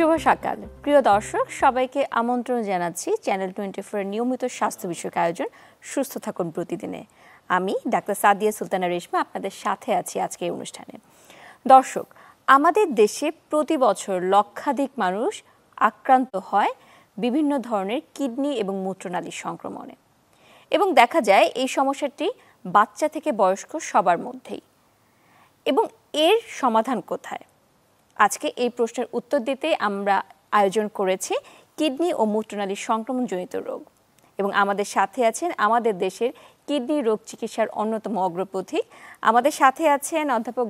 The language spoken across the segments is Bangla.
শুভ সকাল প্রিয় দর্শক, সবাইকে আমন্ত্রণ জানাচ্ছি চ্যানেল 24 এর নিয়মিত স্বাস্থ্য বিষয়ক আয়োজন সুস্থ থাকুন প্রতিদিনে। আমি ডাক্তার সাদিয়া সুলতানা রেশমা আপনাদের সাথে আছি আজকের অনুষ্ঠানে। দর্শক, আমাদের দেশে প্রতি বছর লক্ষাধিক মানুষ আক্রান্ত হয় বিভিন্ন ধরনের কিডনি এবং মূত্রনালীর সংক্রমণে, এবং দেখা যায় এই সমস্যাটি বাচ্চা থেকে বয়স্ক সবার মধ্যেই। এবং এর সমাধান কোথায়? আজকে এই প্রশ্নের উত্তর দিতে আমরা আয়োজন করেছি কিডনি ও মূত্রনালীর সংক্রমণজনিত রোগ, এবং আমাদের সাথে আছেন আমাদের দেশের কিডনি রোগ চিকিৎসার অন্যতম অগ্রপথিক। আমাদের সাথে আছেন অধ্যাপক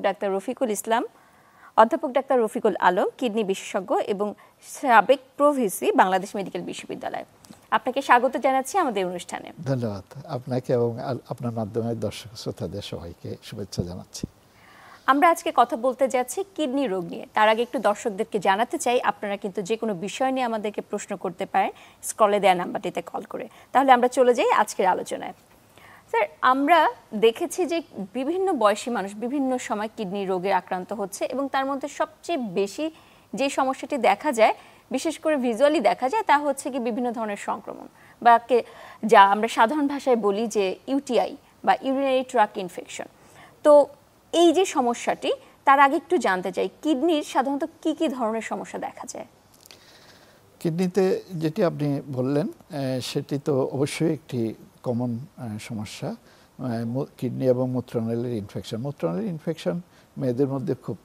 ডাক্তার রফিকুল আলম, কিডনি বিশেষজ্ঞ এবং সাবেক প্রভিসি, বাংলাদেশ মেডিকেল বিশ্ববিদ্যালয়। আপনাকে স্বাগত জানাচ্ছি আমাদের অনুষ্ঠানে। ধন্যবাদ আপনাকে এবং আপনার মাধ্যমে দর্শক শ্রোতাদের সবাইকে শুভেচ্ছা জানাচ্ছি। আমরা আজকে কথা বলতে যাচ্ছি কিডনি রোগ নিয়ে। তার আগে একটু দর্শকদেরকে জানাতে চাই, আপনারা কিন্তু যে কোনো বিষয় নিয়ে আমাদেরকে প্রশ্ন করতে পারেন স্ক্রলে দেওয়া নাম্বারটিতে কল করে। তাহলে আমরা চলে যাই আজকের আলোচনায়। স্যার, আমরা দেখেছি যে বিভিন্ন বয়সী মানুষ বিভিন্ন সময় কিডনি রোগে আক্রান্ত হচ্ছে, এবং তার মধ্যে সবচেয়ে বেশি যে সমস্যাটি দেখা যায়, বিশেষ করে ভিজুয়ালি দেখা যায়, তা হচ্ছে কি বিভিন্ন ধরনের সংক্রমণ, বা যা আমরা সাধারণ ভাষায় বলি যে ইউটিআই বা ইউরিনারি ট্র্যাক্ট ইনফেকশন। তো এই যে সমস্যাটি, তার আগে একটু জানতে চাই কিডনির সাধারণত কি কি ধরনের সমস্যা দেখা যায়? কিডনিতে যেটি আপনি বললেন সেটি তো অবশ্যই একটি কমন সমস্যা, কিডনি এবং মূত্রনালীর ইনফেকশন। মূত্রনালীর ইনফেকশন মেয়েদের মধ্যে খুব,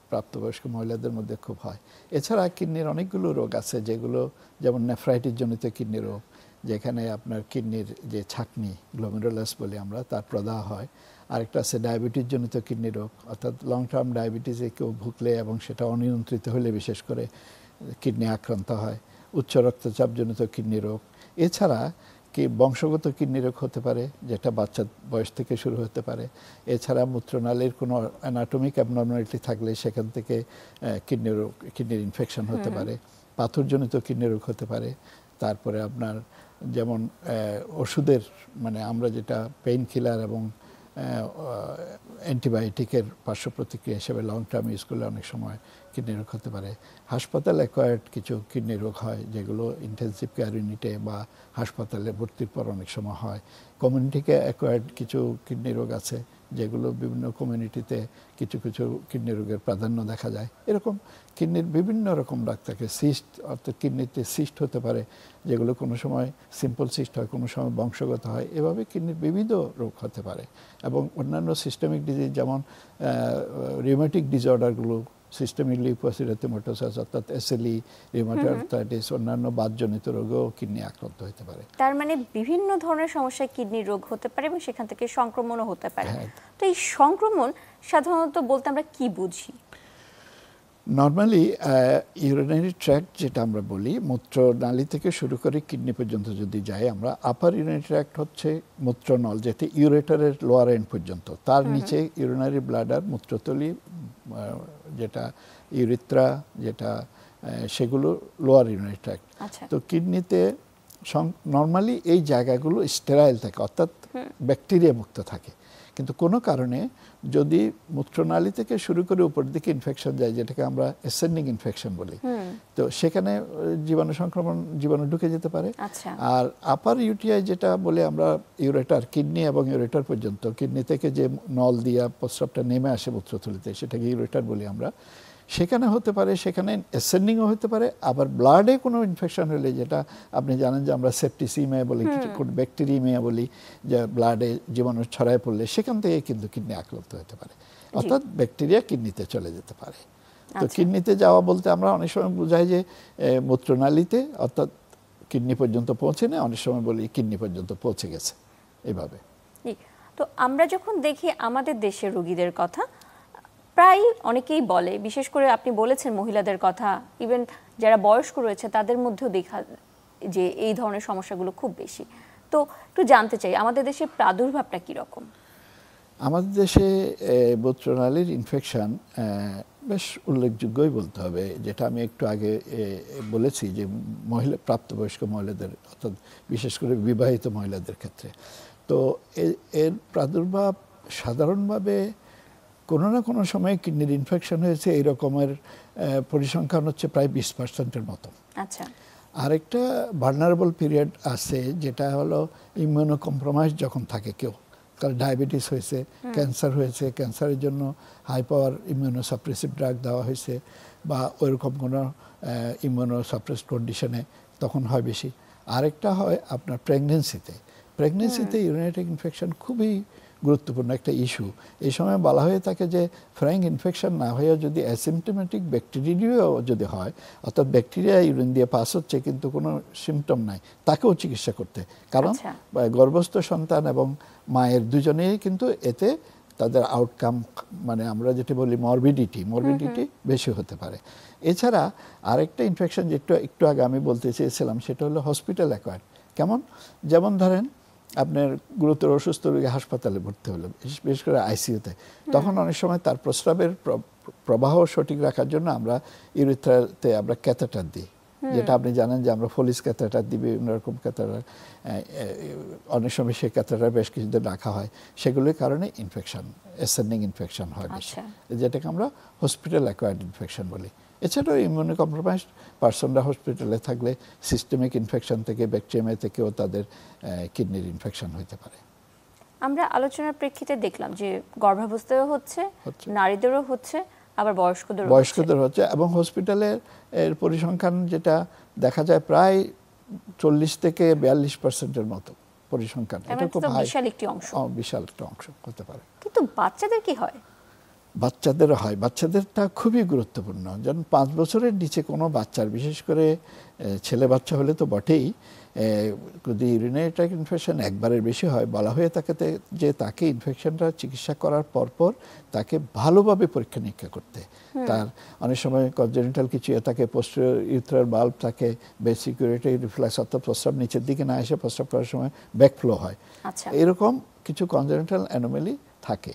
প্রাপ্তবয়স্ক মহিলাদের মধ্যে খুব হয়। এছাড়া কিডনির অনেকগুলো রোগ আছে, যেগুলো যেমন নেফ্রাইটিস জনিত কিডনি রোগ, যেখানে আপনার কিডনির যে ছাকনি গ্লোমেরুলাস বলি আমরা, তার প্রদাহ হয়। আরেকটা আছে ডায়াবেটিস জনিত কিডনি রোগ, অর্থাৎ লং টার্ম ডায়াবেটিসে কেউ ভুগলে এবং সেটা অনিয়ন্ত্রিত হলে বিশেষ করে কিডনি আক্রান্ত হয়। উচ্চ রক্তচাপ জনিত কিডনি রোগ। এছাড়া কি বংশগত কিডনি রোগ হতে পারে, যেটা বাচ্চার বয়স থেকে শুরু হতে পারে। এছাড়া মূত্রনালীর কোনো অ্যানাটমিক অ্যাবনর্মালিটি থাকলে সেখান থেকে কিডনির ইনফেকশন হতে পারে। পাথরজনিত কিডনি রোগ হতে পারে। তারপরে আপনার যেমন ওষুধের, মানে আমরা যেটা পেইন কিলার এবং অ্যান্টিবায়োটিকের পার্শ্ব প্রতিক্রিয়া হিসেবে লং টার্ম ইউজ করলে অনেক সময় কিডনি রোগ হতে পারে। হাসপাতাল অ্যাকোয়ার্ড কিছু কিডনি রোগ হয়, যেগুলো ইন্টেনসিভ কেয়ার ইউনিটে বা হাসপাতালে ভর্তির পর অনেক সময় হয়। কমিউনিটিকে অ্যাকোয়ার্ড কিছু কিডনি রোগ আছে, যেগুলো বিভিন্ন কমিউনিটিতে কিছু কিছু কিডনি রোগের প্রাধান্য দেখা যায়। এরকম কিডনির বিভিন্ন রকম রোগ থাকে। সিস্ট, অর্থাৎ কিডনিতে সিস্ট হতে পারে, যেগুলো কোনো সময় সিম্পল সিস্ট হয়, কোনো সময় বংশগত হয়। এভাবে কিডনির বিবিধ রোগ হতে পারে। এবং অন্যান্য সিস্টেমিক ডিজিজ, যেমন রিউমেটিক ডিসঅর্ডারগুলো, সিস্টেমিক লিউপোস এরিথেমাটোসাস অর্থাৎ এসএলই, রিউমেটয়েড আর্থ্রাইটিস, অন্যান্য বাতজনিত রোগেও কিডনি আক্রান্ত হতে পারে। তার মানে বিভিন্ন ধরনের সমস্যায় কিডনি রোগ হতে পারে এবং সেখান থেকে সংক্রমণও হতে পারে। তো এই সংক্রমণ সাধারণত বলতে আমরা কি বুঝি? নর্মালি ইউরিনারি ট্র্যাক্ট যেটা আমরা বলি, মূত্রনালী থেকে শুরু করে কিডনি পর্যন্ত যদি যাই আমরা, আপার ইউরিনারি ট্র্যাক্ট হচ্ছে মূত্রনল, যেটি ইউরেটারের লোয়ার এন্ড পর্যন্ত। তার নিচে ইউরিনারি ব্লাডার, মূত্রথলি, যেটা ইউরিথ্রা, যেটা সেগুলো লোয়ার ইউরিনারি ট্র্যাক্ট। তো কিডনিতে নর্মালি এই জায়গাগুলো স্টেরাইল থাকে, অর্থাৎ ব্যাকটেরিয়া মুক্ত থাকে। কিন্তু কোনো কারণে যদি মূত্রনালী থেকে শুরু করে উপর দিকে ইনফেকশন যায়, যেটাকে আমরা অ্যাসেন্ডিং ইনফেকশন বলি, তো সেখানে জীবাণু ঢুকে যেতে পারে। আর আপার ইউটিআই যেটা বলে আমরা, ইউরেটার, কিডনি এবং ইউরেটার পর্যন্ত, কিডনি থেকে যে নল দিয়া প্রস্রাবটা নেমে আসে মূত্রথলিতে, সেটাকে ইউরেটার বলি আমরা, সেখানে হতে পারে, সেখানে অ্যাসেন্ডিংও হতে পারে। আবার ব্লাডে কোনো ইনফেকশন হলে, যেটা আপনি জানেন যে আমরা সেপ্টিসিমিয়া বলি, ব্যাকটেরিয়ামিয়া বলি, যে ব্লাডে জীবাণু ছড়ায় পড়লে সেখান থেকে কিন্তু কিডনি আক্রান্ত হতে পারে, অর্থাৎ ব্যাকটেরিয়া কিডনিতে চলে যেতে পারে। তো কিডনিতে যাওয়া বলতে আমরা অনেক সময় বোঝাই যে মূত্রনালীতে, অর্থাৎ কিডনি পর্যন্ত পৌঁছে না, অনেক সময় বলি কিডনি পর্যন্ত পৌঁছে গেছে, এভাবে। তো আমরা যখন দেখি আমাদের দেশের রোগীদের কথা, প্রায় অনেকেই বলে, বিশেষ করে আপনি বলেছেন মহিলাদের কথা, ইভেন যারা বয়স্ক রয়েছে তাদের মধ্যেও দেখা যে এই ধরনের সমস্যাগুলো খুব বেশি। তো একটু জানতে চাই আমাদের দেশের প্রাদুর্ভাবটা কীরকম? আমাদের দেশে মূত্রনালীর ইনফেকশন বেশ উল্লেখযোগ্যই বলতে হবে, যেটা আমি একটু আগে বলেছি যে প্রাপ্তবয়স্ক মহিলাদের, অর্থাৎ বিশেষ করে বিবাহিত মহিলাদের ক্ষেত্রে। তো এর প্রাদুর্ভাব সাধারণভাবে কোনো না কোনো সময় কিডনির ইনফেকশন হয়েছে, এই রকমের পরিসংখ্যান হচ্ছে প্রায় 20%-এর মতো। আচ্ছা। আরেকটা ভালনারেবল পিরিয়ড আছে, যেটা হলো ইমিউনো কম্প্রোমাইজ যখন থাকে কেউ, কারণ ডায়াবেটিস হয়েছে, ক্যান্সার হয়েছে, ক্যান্সারের জন্য high power immunosuppressive drug দেওয়া হয়েছে, বা ওইরকম কোনো ইমিউনো সাপ্রেস কন্ডিশনে তখন হয় বেশি। আরেকটা হয় আপনার প্রেগনেন্সিতে ইউরিনারি ইনফেকশন খুবই গুরুত্বপূর্ণ একটা ইস্যু। এই সময় বলা হয়ে থাকে যে ফ্র্যাঙ্ক ইনফেকশন না হয়ে যদি অ্যাসিমটোমেটিক ব্যাকটেরিয়াও যদি হয়, অর্থাৎ ব্যাকটেরিয়া ইউরিন দিয়ে পাস হচ্ছে কিন্তু কোনো সিমটম নাই, তাকেও চিকিৎসা করতে। কারণ গর্ভস্থ সন্তান এবং মায়ের দুজনেই কিন্তু এতে তাদের আউটকাম, মানে আমরা যেটা বলি মরবিডিটি বেশি হতে পারে। এছাড়া আরেকটা ইনফেকশন যেটা একটু আগে আমি বলতে চেয়েছিলাম, সেটা হলো হসপিটাল অ্যাকোয়ার্ড। কেমন? যেমন ধরেন আপনার গুরুতর অসুস্থ রোগী হাসপাতালে ভর্তি হলো, বিশেষ করে আইসিইউতে, তখন অনেক সময় তার প্রস্রাবের প্রবাহ সঠিক রাখার জন্য আমরা ইউরিথ্রাতে আমরা ক্যাথেটার দিই, যেটা আপনি জানেন যে আমরা ফলিস ক্যাথেটার দিই, বিভিন্ন রকম ক্যাথেটার, অনেক সময় সেই ক্যাথেটার বেশ কিছুদিন রাখা হয়। সেগুলোর কারণে ইনফেকশন, অ্যাসেন্ডিং ইনফেকশন হয় বেশি, যেটাকে আমরা হসপিটাল অ্যাকোয়ার্ড ইনফেকশন বলি। এছাড়াও ইমিউনো কম্প্রোমাইজড পার্সনরা হসপিটালে থাকলে সিস্টেমিক ইনফেকশন থেকে, ব্যাকটেরিয়া থেকেও তাদের কিডনির ইনফেকশন হতে পারে। আমরা আলোচনার প্রেক্ষিতে দেখলাম যে গর্ভাবস্থায়ও হচ্ছে, নারীদেরও হচ্ছে, আবার বয়স্কদের হচ্ছে, এবং হসপিটালের পরিসংখ্যান যেটা দেখা যায় প্রায় 40-42%-এর মতো পরিসংখ্যান। এটা খুব বিশাল একটা অংশ হতে পারে। কিন্তু বাচ্চাদের কি হয়? বাচ্চাদেরও হয়। বাচ্চাদেরটা খুবই গুরুত্বপূর্ণ। যেমন 5 বছরের নিচে কোনো বাচ্চার, বিশেষ করে ছেলে বাচ্চা হলে তো বটেই, যদি ইউরিনারি ট্র্যাক্ট ইনফেকশন একবারের বেশি হয়, বলা হয়ে থাকে যে তাকে ইনফেকশনটা চিকিৎসা করার পরপর তাকে ভালোভাবে পরীক্ষা নিরীক্ষা করতে। তার অনেক সময় কনজেনিটাল কিছু থাকে, পোস্টেরিয়র ইউথ্রাল বাল্ব থাকে, বেসিক ইউরিনারি রিফ্লাক্স, অর্থাৎ প্রস্রাব নিচের দিকে না এসে প্রস্রাব করার সময় ব্যাকফ্লো হয়। এরকম কিছু কনজেনিটাল অ্যানোমালি থাকে,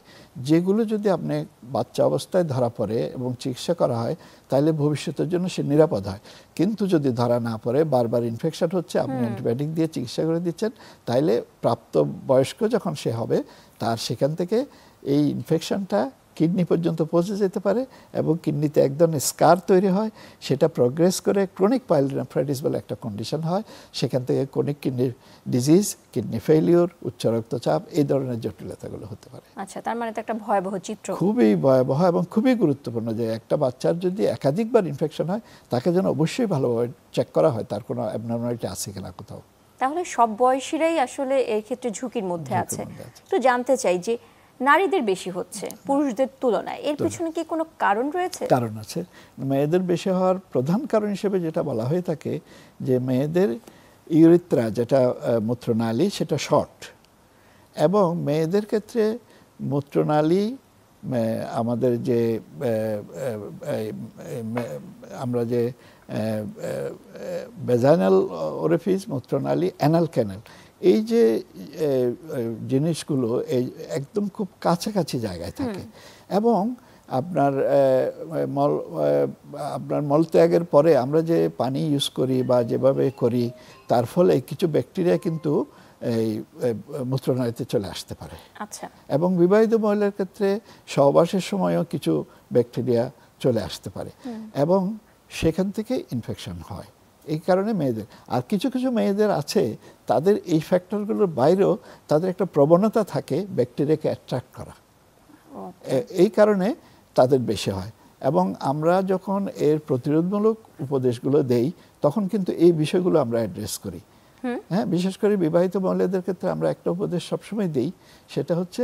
যেগুলো যদি আপনি বাচ্চা অবস্থায় ধরা পড়ে এবং চিকিৎসা করা হয়, তাহলে ভবিষ্যতের জন্য সে নিরাপদ হয়। কিন্তু যদি ধরা না পড়ে, বারবার ইনফেকশন হচ্ছে, আপনি অ্যান্টিবায়োটিক দিয়ে চিকিৎসা করে দিচ্ছেন, তাইলে প্রাপ্ত বয়স্ক যখন সে হবে, তার সেখান থেকে এই ইনফেকশনটা কিডনি পর্যন্ত পৌঁছে যেতে পারে, এবং কিডনিতে এক ধরনের স্কার তৈরি হয়, সেটা প্রোগ্রেস করে ক্রনিক পাইলোনেফ্রাইটিস বলে একটা কন্ডিশন হয়। সেখান থেকে ক্রনিক কিডনির ডিজিজ, কিডনি ফেলিওর, উচ্চ রক্তচাপ, এই ধরনের জটিলতাগুলো হতে পারে। আচ্ছা, তার মানে তো একটা ভয়াবহ চিত্র। খুবই ভয়াবহ এবং খুবই গুরুত্বপূর্ণ যে একটা বাচ্চার যদি একাধিকবার ইনফেকশন হয়, তাকে যেন অবশ্যই ভালোভাবে চেক করা হয় তার কোনো অ্যাবনর্মালিটি আছে কিনা কোথাও। তাহলে সব বয়সীরাই আসলে এই ক্ষেত্রে ঝুঁকির মধ্যে আছে। তো জানতে চাই যে নারীদের বেশি হচ্ছে পুরুষদের তুলনায়, এর পিছনে কি কোনো কারণ রয়েছে? কারণ আছে। মেয়েদের বেশি হওয়ার প্রধান কারণ হিসেবে যেটা বলা হয়ে থাকে, যে মেয়েদের ইউরিথ্রা, যেটা মূত্রনালী, সেটা শর্ট, এবং মেয়েদের ক্ষেত্রে মূত্রনালী, আমাদের যে আমরা যে ভ্যাজাইনাল ওরিফিস, মূত্রনালী, অ্যানাল ক্যানাল, এই যে জিনিসগুলো এই একদম খুব কাছাকাছি জায়গায় থাকে, এবং আপনার মলত্যাগের পরে আমরা যে পানি ইউজ করি বা যেভাবে করি, তার ফলে কিছু ব্যাকটেরিয়া কিন্তু এই মূত্রনালীতে চলে আসতে পারে। আচ্ছা। এবং বিবাহিত মহিলার ক্ষেত্রে সহবাসের সময়ও কিছু ব্যাকটেরিয়া চলে আসতে পারে, এবং সেখান থেকে ইনফেকশন হয়। এই কারণে মেয়েদের, আর কিছু কিছু মেয়েদের আছে তাদের এই ফ্যাক্টরগুলোর বাইরেও তাদের একটা প্রবণতা থাকে ব্যাকটেরিয়াকে অ্যাট্রাক্ট করা, এই কারণে তাদের বেশি হয়। এবং আমরা যখন এর প্রতিরোধমূলক উপদেশগুলো দেই, তখন কিন্তু এই বিষয়গুলো আমরা অ্যাড্রেস করি। হ্যাঁ, বিশেষ করে বিবাহিত মহিলাদের ক্ষেত্রে আমরা একটা উপদেশ সবসময় দিই, সেটা হচ্ছে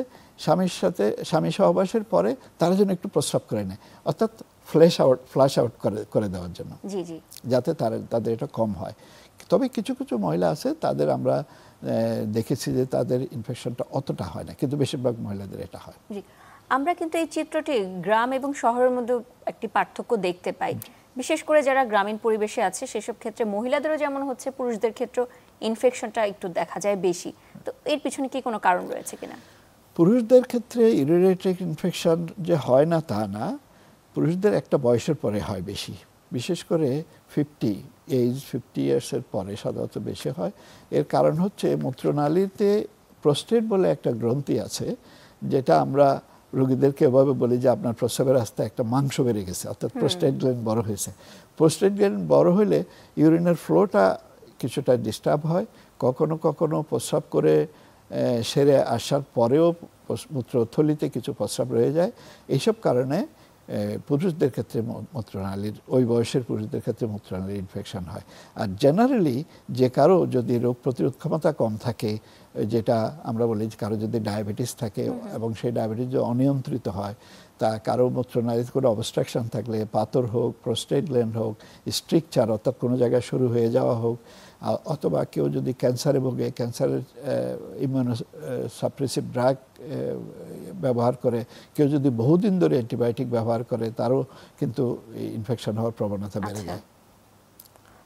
স্বামী সহবাসের পরে তারা যেন একটু প্রস্রাব করে নেয়, অর্থাৎ ফ্লাশ আউট করে দেওয়ার জন্য, যাতে তাদের এটা কম হয়। তবে কিছু কিছু মহিলা আছে, তাদের আমরা দেখেছি যে তাদের ইনফেকশনটা অতটা হয় না, কিন্তু বেশিরভাগ মহিলাদের এটা হয়। আমরা কিন্তু এই চিত্রটি গ্রাম এবং শহরের মধ্যে একটি পার্থক্য দেখতে পাই। বিশেষ করে যারা গ্রামীণ পরিবেশে আছে, সেসব ক্ষেত্রে মহিলাদেরও যেমন হচ্ছে, পুরুষদের ক্ষেত্রেও ইনফেকশনটা একটু দেখা যায় বেশি। তো এর পিছনে কি কোনো কারণ রয়েছে কিনা? পুরুষদের ক্ষেত্রে ইউরিনারি ট্র্যাক্ট ইনফেকশন যে হয় না তা না, পুরুষদের একটা বয়সের পরে হয় বেশি, বিশেষ করে 50 ইয়ার্সের পরে সাধারণত বেশি হয়। এর কারণ হচ্ছে মূত্রনালীতে প্রোস্টেট বলে একটা গ্রন্থি আছে, যেটা আমরা রোগীদেরকে এভাবে বলি যে আপনার প্রস্রাবের রাস্তায় একটা মাংস বেড়ে গেছে, অর্থাৎ প্রোস্টেট গ্ল্যান্ড বড় হয়েছে। প্রোস্টেট গ্ল্যান্ড বড় হলে ইউরিনের ফ্লোটা কিছুটা ডিস্টার্ব হয়, কখনো কখনো প্রস্রাব করে সেরে আসার পরেও মূত্রথলিতে কিছু প্রস্রাব রয়ে যায়। এইসব কারণে পুরুষদের ক্ষেত্রে মূত্রনালীর, ওই বয়সের পুরুষদের ক্ষেত্রে মূত্রনালীর ইনফেকশন হয়। আর জেনারেলি যে কারো যদি রোগ প্রতিরোধ ক্ষমতা কম থাকে, যেটা আমরা বলি যে কারো যদি ডায়াবেটিস থাকে এবং সেই ডায়াবেটিস যদি অনিয়ন্ত্রিত হয়, তা কারো মূত্রনালীতে কোনো অবস্ট্রাকশন থাকলে, পাথর হোক, প্রোস্টেট গ্ল্যান্ড হোক, স্ট্রিকচার অর্থাৎ কোনো জায়গায় শুরু হয়ে যাওয়া হোক, অথবা কেউ যদি ক্যান্সারে ভোগে, ক্যান্সারের ইমিউনোসাপ্রেসিভ ড্রাগ ব্যবহার করে, কেউ যদি বহুদিন ধরে অ্যান্টিবায়োটিক ব্যবহার করে, তারও কিন্তু ইনফেকশন হওয়ার প্রবণতা বেড়ে যায়।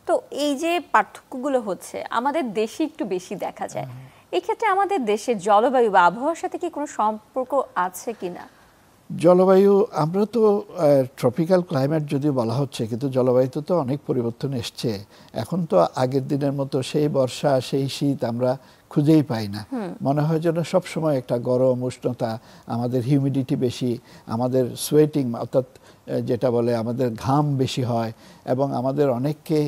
তো এই যে পার্থক্যগুলো হচ্ছে আমাদের দেশে একটু বেশি দেখা যায়, এই ক্ষেত্রে আমাদের দেশের জলবায়ু বা আবহাওয়ার সাথে কি কোনো সম্পর্ক আছে কিনা? জলবায়ু, আমরা তো ট্রপিক্যাল ক্লাইমেট যদিও বলা হচ্ছে, কিন্তু জলবায়ুতে তো অনেক পরিবর্তন এসছে। এখন তো আগের দিনের মতো সেই বর্ষা সেই শীত আমরা খুঁজেই পাই না। মনে হয় যেন সবসময় একটা গরম উষ্ণতা, আমাদের হিউমিডিটি বেশি, আমাদের সোয়েটিং অর্থাৎ যেটা বলে আমাদের ঘাম বেশি হয়, এবং আমাদের অনেককে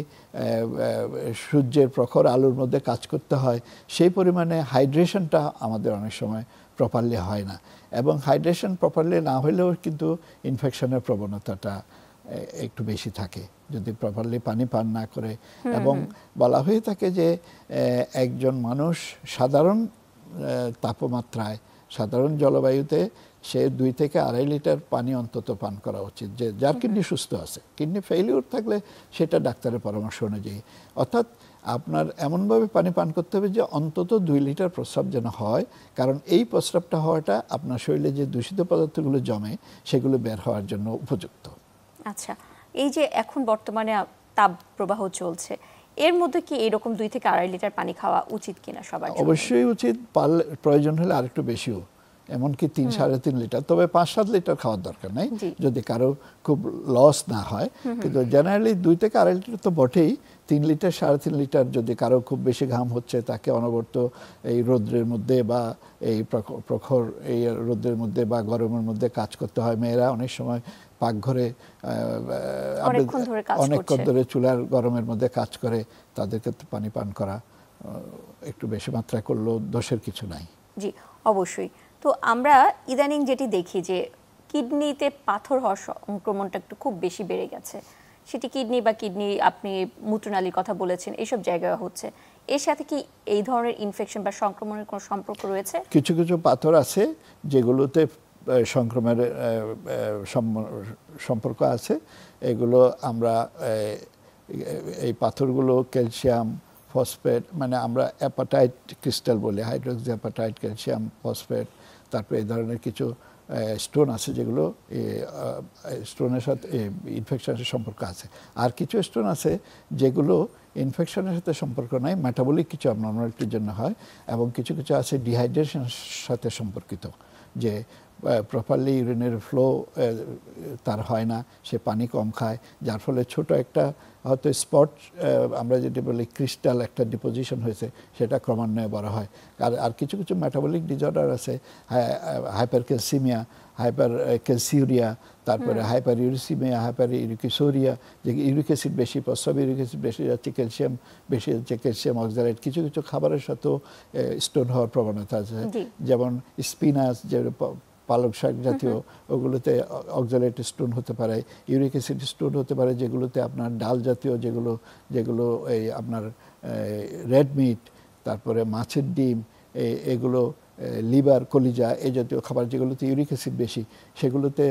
সূর্যের প্রখর আলোর মধ্যে কাজ করতে হয়। সেই পরিমাণে হাইড্রেশনটা আমাদের অনেক সময় প্রপারলি হয় না, এবং হাইড্রেশন প্রপারলি না হলেও কিন্তু ইনফেকশনের প্রবণতাটা একটু বেশি থাকে যদি প্রপারলি পানি পান না করে। এবং বলা হয়ে থাকে যে একজন মানুষ সাধারণ তাপমাত্রায়, সাধারণ জলবায়ুতে সে 2 থেকে 2.5 লিটার পানি অন্তত পান করা উচিত, যে যার কিডনি সুস্থ আছে। কিডনি ফেইলিউর থাকলে সেটা ডাক্তারের পরামর্শ অনুযায়ী, অর্থাৎ আপনার এমনভাবে পানি পান করতে হবে যে অন্তত 2 লিটার প্রস্রাব যেন হয়, কারণ এই প্রস্রাবটা হওয়াটা আপনার শরীরে যে দূষিত পদার্থগুলো জমে সেগুলো বের হওয়ার জন্য উপযুক্ত। আচ্ছা, এই যে এখন বর্তমানে তাপ প্রবাহ চলছে, এর মধ্যে কি এরকম 2 থেকে 2.5 লিটার পানি খাওয়া উচিত কিনা সবার জন্য? অবশ্যই উচিত, প্রয়োজন হলে আরেকটু বেশিও, এমনকি 3-3.5 লিটার, তবে 5-7 লিটার খাওয়ার দরকার নাই যদি কারো খুব লস না হয়। কিন্তু জেনারেলি 2 থেকে 2.5 লিটার তো বটেই, 3 লিটার 3.5 লিটার যদি কারো খুব বেশি ঘাম হচ্ছে, তাকে অনবরত এই রোদ্রের মধ্যে বা এই প্রখর এই রোদ্রের মধ্যে বা গরমের মধ্যে কাজ করতে হয়। মেয়েরা অনেক সময় পাকঘরে অনেকক্ষণ ধরে চুলার গরমের মধ্যে কাজ করে, তাদেরকে পানি পান করা একটু বেশি মাত্রায় করলেও দোষের কিছু নাই। জি, অবশ্যই। তো আমরা ইদানিং যেটি দেখি যে কিডনিতে পাথর হওয়ার সংক্রমণটা একটু খুব বেশি বেড়ে গেছে, সেটি কিডনি বা কিডনি, আপনি মূত্রনালীর কথা বলেছেন, এইসব জায়গায় হচ্ছে। এর সাথে কি এই ধরনের ইনফেকশন বা সংক্রমণের কোনো সম্পর্ক রয়েছে? কিছু কিছু পাথর আছে যেগুলোতে সংক্রমণের সম্পর্ক আছে। এগুলো আমরা এই পাথরগুলো ক্যালসিয়াম ফসফেট, মানে আমরা অ্যাপাটাইট ক্রিস্টাল বলি, হাইড্রোক্সি অ্যাপাটাইট ক্যালসিয়াম ফসফেট, তারপরে এই ধরনের কিছু স্টোন আছে যেগুলো স্টোনের সাথে ইনফেকশনের সম্পর্ক আছে। আর কিছু স্টোন আছে যেগুলো ইনফেকশনের সাথে সম্পর্ক নাই, মেটাবলিক কিছু অ্যাবনর্মালিটির জন্য হয়, এবং কিছু কিছু আছে ডিহাইড্রেশনের সাথে সম্পর্কিত, যে প্রপারলি ইউরিনের ফ্লো তার হয় না, সে পানি কম খায়, যার ফলে ছোট একটা হয়তো স্পট, আমরা যেটা বলি ক্রিস্টাল একটা ডিপোজিশন হয়েছে, সেটা ক্রমান্বয়ে বড় হয়। আর কিছু কিছু মেটাবলিক ডিসঅর্ডার আছে, হাইপার ক্যালসিমিয়া, হাইপার ক্যালসিউরিয়া, তারপরে হাইপার ইউরিসিমিয়া, হাইপার ইউরিকিসোরিয়া, যে ইউরিক অ্যাসিড বেশি, প্রস্রাব ইউরিক অ্যাসিড বেশি যাচ্ছে, ক্যালসিয়াম বেশি যাচ্ছে, ক্যালসিয়াম অক্সালেট। কিছু কিছু খাবারের সাথেও স্টোন হওয়ার প্রবণতা আছে, যেমন স্পিনাচ, যে পালক শাক জাতীয়, ওগুলোতে অক্সালেট স্টোন হতে পারে, ইউরিক অ্যাসিড স্টোন হতে পারে, যেগুলোতে আপনার ডাল জাতীয় যেগুলো এই আপনার রেড মিট, তারপরে মাছের ডিম, এগুলো লিভার, কলিজা, এই জাতীয় খাবার যেগুলোতে ইউরিক অ্যাসিড বেশি, সেগুলোতে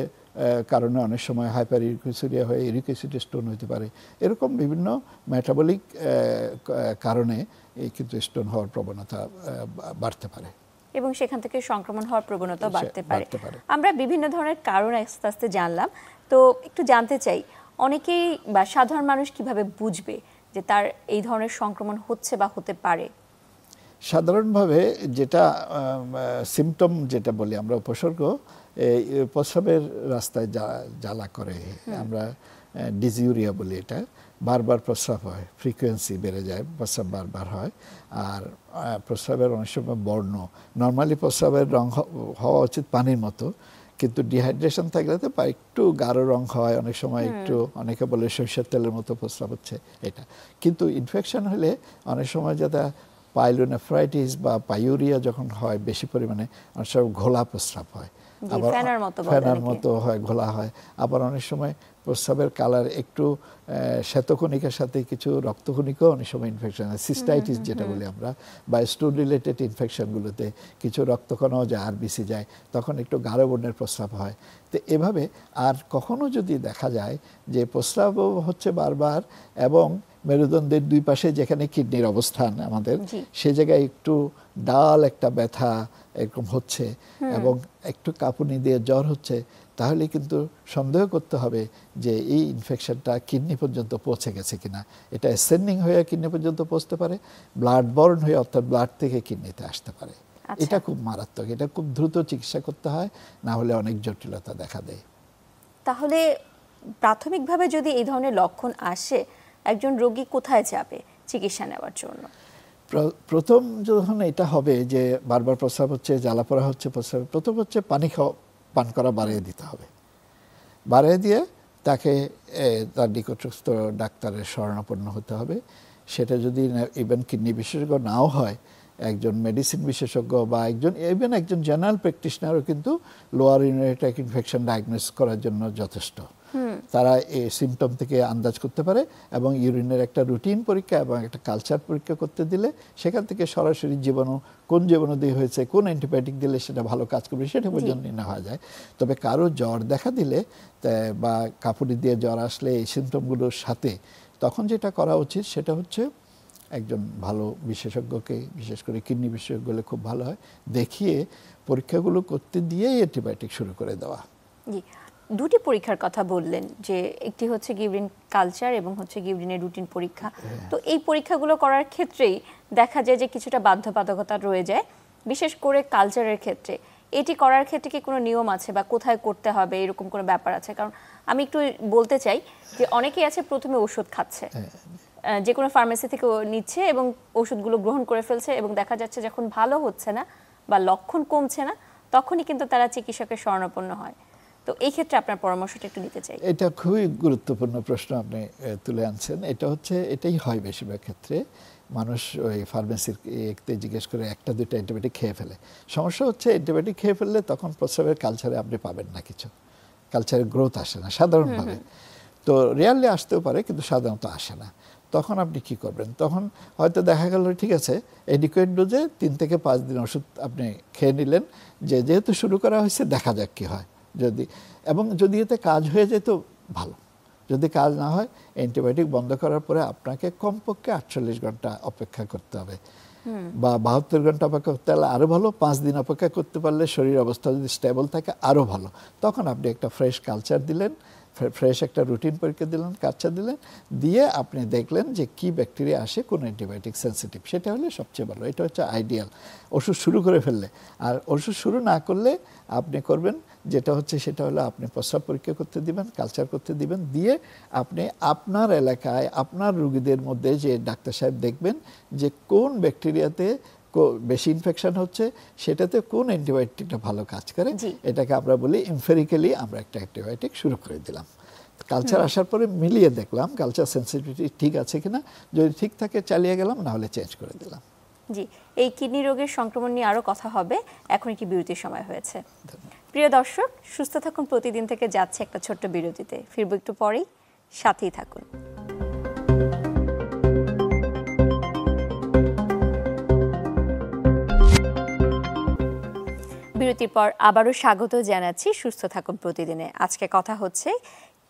কারণে অনেক সময় হাইপার ইউরিকোসিরিয়া হয়ে ইউরিক অ্যাসিড স্টোন হতে পারে। এরকম বিভিন্ন মেটাবলিক কারণে কিন্তু স্টোন হওয়ার প্রবণতা বাড়তে পারে, এবং সেখান থেকে সংক্রমণ হওয়ার প্রবণতা বাড়তে পারে। আমরা বিভিন্ন ধরনের কারণ আস্তে আস্তে জানলাম, তো একটু জানতে চাই, অনেকেই বা সাধারণ মানুষ কিভাবে বুঝবে যে তার এই ধরনের সংক্রমণ হচ্ছে বা হতে পারে? সাধারণভাবে যেটা সিমটম যেটা বলি আমরা, উপসর্গ, প্রস্রাবের রাস্তায় জ্বালা করে, আমরা ডিসইউরিয়া বলি, এটা বারবার প্রস্রাব হয়, ফ্রিকোয়েন্সি বেড়ে যায়, প্রস্রাব বারবার হয়। আর প্রস্রাবের অনেক সময় বর্ণ, নর্মালি প্রস্রাবের রং হওয়া উচিত পানির মতো, কিন্তু ডিহাইড্রেশন থাকলে তো একটু গাঢ় রং হয়, অনেক সময় একটু, অনেকে বলে সরিষার তেলের মতো প্রস্রাব হচ্ছে এটা। কিন্তু ইনফেকশন হলে অনেক সময় যেটা পাইলোনেফ্রাইটিস বা পাইউরিয়া যখন হয় বেশি পরিমাণে, অনেক সময় ঘোলা প্রস্রাব হয়, আবার ফেনার মতো হয়, ঘোলা হয়। আবার অনেক সময় প্রস্রাবের কালার একটু শ্বেতকণিকার সাথে কিছু রক্তকণিকাও অনেক সময় ইনফেকশন হয়, সিস্টাইটিস যেটা বলি আমরা, বা স্টোন রিলেটেড ইনফেকশনগুলোতে কিছু রক্তকণাও যায়, আরবিসি যায়, তখন একটু গাঢ় বর্ণের প্রস্রাব হয়। তো এভাবে আর কখনো যদি দেখা যায় যে প্রস্রাবও হচ্ছে বারবার এবং মেরুদণ্ডের দুই পাশে যেখানে কিডনির অবস্থান আমাদের, সে জায়গায় একটু ডাল একটা ব্যথা এরকম হচ্ছে এবং একটু কাঁপুনি দিয়ে জ্বর হচ্ছে, তাহলে কিন্তু সন্দেহ করতে হবে যে এই ইনফেকশনটা কিডনি পর্যন্ত পৌঁছে গেছে কিনা। এটা অ্যাসেন্ডিং হয়ে কিডনি পর্যন্ত পৌঁছতে পারে, ব্লাড বর্ন হয়ে অর্থাৎ ব্লাড থেকে কিডনিতে আসতে পারে। এটা খুব মারাত্মক, এটা খুব দ্রুত চিকিৎসা করতে হয়, না হলে অনেক জটিলতা দেখা দেয়। তাহলে প্রাথমিকভাবে যদি এই ধরনের লক্ষণ আসে, একজন রোগী কোথায় যাবে চিকিৎসা নেওয়ার জন্য? প্রথম যখন এটা হবে যে বারবার প্রস্রাব হচ্ছে, জ্বালা পোড়া হচ্ছে প্রস্রাব, প্রথম হচ্ছে পানি পান করা বাড়িয়ে দিতে হবে। বাড়িয়ে দিয়ে তাকে তার নিকটস্থ ডাক্তারের শরণাপন্ন হতে হবে। সেটা যদি ইভেন কিডনি বিশেষজ্ঞ নাও হয়, একজন মেডিসিন বিশেষজ্ঞ বা একজন জেনারেল প্র্যাকটিশনারও কিন্তু lower urinary tract infection diagnose করার জন্য যথেষ্ট। তারা এই সিমটম থেকে আন্দাজ করতে পারে এবং ইউরিনের একটা রুটিন পরীক্ষা এবং একটা কালচার পরীক্ষা করতে দিলে সেখান থেকে সরাসরি জীবাণু, কোন জীবাণু দিয়ে হয়েছে, কোন অ্যান্টিবায়োটিক দিলে সেটা ভালো কাজ করবে, সেটা পর্যন্ত নেওয়া যায়। তবে কারো জ্বর দেখা দিলে বা কাঁপুনি দিয়ে জ্বর আসলে এই সিমটমগুলোর সাথে তখন যেটা করা উচিত সেটা হচ্ছে একজন ভালো বিশেষজ্ঞকে, বিশেষ করে কিডনি বিশেষজ্ঞ হলে খুব ভালো হয়, দেখিয়ে পরীক্ষাগুলো করতে দিয়েই অ্যান্টিবায়োটিক শুরু করে দেওয়া। জি, দুটি পরীক্ষার কথা বললেন, যে একটি হচ্ছে ইউরিন কালচার এবং হচ্ছে ইউরিনের রুটিন পরীক্ষা। তো এই পরীক্ষাগুলো করার ক্ষেত্রেই দেখা যায় যে কিছুটা বাধ্যবাধকতা রয়ে যায়, বিশেষ করে কালচারের ক্ষেত্রে। এটি করার ক্ষেত্রে কি কোনো নিয়ম আছে বা কোথায় করতে হবে, এরকম কোনো ব্যাপার আছে? কারণ আমি একটু বলতে চাই যে অনেকেই আছে প্রথমে ওষুধ খাচ্ছে, যে কোনো ফার্মেসি থেকে নিচ্ছে এবং ওষুধগুলো গ্রহণ করে ফেলছে, এবং দেখা যাচ্ছে যখন ভালো হচ্ছে না বা লক্ষণ কমছে না, তখনই কিন্তু তারা চিকিৎসকের শরণাপন্ন হয়। তো এই ক্ষেত্রে আপনার পরামর্শটা একটু নিতে চাই। এটা খুবই গুরুত্বপূর্ণ প্রশ্ন আপনি তুলে আনছেন। এটাই হয় বেশিরভাগ ক্ষেত্রে, মানুষ ওই ফার্মেসিতে জিজ্ঞেস করে একটা দুটো অ্যান্টিবায়োটিক খেয়ে ফেলে। সমস্যা হচ্ছে অ্যান্টিবায়োটিক খেয়ে ফেললে তখন প্রস্রাবের কালচারে আপনি পাবেন না কিছু, কালচারে গ্রোথ আসে না সাধারণভাবে। তো রিয়ারলি আসতেও পারে কিন্তু সাধারণত আসে না। তখন আপনি কি করবেন? তখন হয়তো দেখা গেল ঠিক আছে, এডিকুয়েট ডোজে 3 থেকে 5 দিন ওষুধ আপনি খেয়ে নিলেন, যেহেতু শুরু করা হয়েছে দেখা যাক কি হয়। যদি এতে কাজ হয়ে যায় তো ভালো, যদি কাজ না হয় অ্যান্টিবায়োটিক বন্ধ করার পরে আপনাকে কমপক্ষে 48 ঘন্টা অপেক্ষা করতে হবে বা 72 ঘন্টা অপেক্ষা করতে হলে আরও ভালো। 5 দিন অপেক্ষা করতে পারলে শরীর অবস্থা যদি স্টেবল থাকে আরও ভালো। তখন আপনি একটা ফ্রেশ কালচার দিলেন, ফ্রেশ একটা রুটিন পরীক্ষা দিলেন, কালচার দিলেন, দিয়ে আপনি দেখলেন যে কি ব্যাকটেরিয়া আসে, কোন অ্যান্টিবায়োটিক সেন্সিটিভ, সেটা হলে সবচেয়ে ভালো। এটা হচ্ছে আইডিয়াল ওষুধ শুরু করে ফেললে। আর ওষুধ শুরু না করলে আপনি করবেন সেটা হলো আপনি প্রস্রাব পরীক্ষা করতে দিবেন, কালচার করতে দিবেন, দিয়ে আপনি আপনার এলাকায় আপনার রোগীদের মধ্যে যে ডাক্তার সাহেব দেখবেন যে কোন ব্যাকটেরিয়াতে বেশি ইনফেকশন হচ্ছে, সেটাতে কোন অ্যান্টিবায়োটিকটা ভালো কাজ করে। এটাকে আমরা বলি এমফেরিক্যালি আমরা একটা অ্যান্টিবায়োটিক শুরু করে দিলাম। কালচার আসার পরে মিলিয়ে দেখলাম কালচার সেন্সিটিভিটি ঠিক আছে কিনা, যদি ঠিক থাকে চালিয়ে গেলাম, না হলে চেঞ্জ করে দিলাম। জি, এই কিডনি রোগের সংক্রমণ নিয়ে আরও কথা হবে, এখন একটি বিরতির সময় হয়েছে। প্রিয় দর্শক, সুস্থ থাকুন প্রতিদিন থেকে যাচ্ছে একটা ছোট্ট বিরতিতে, ফিরবো একটু পরেই, সাথেই থাকুন। বিরতির পর আবারও স্বাগত জানাচ্ছি সুস্থ থাকুন প্রতিদিনে। আজকে কথা হচ্ছে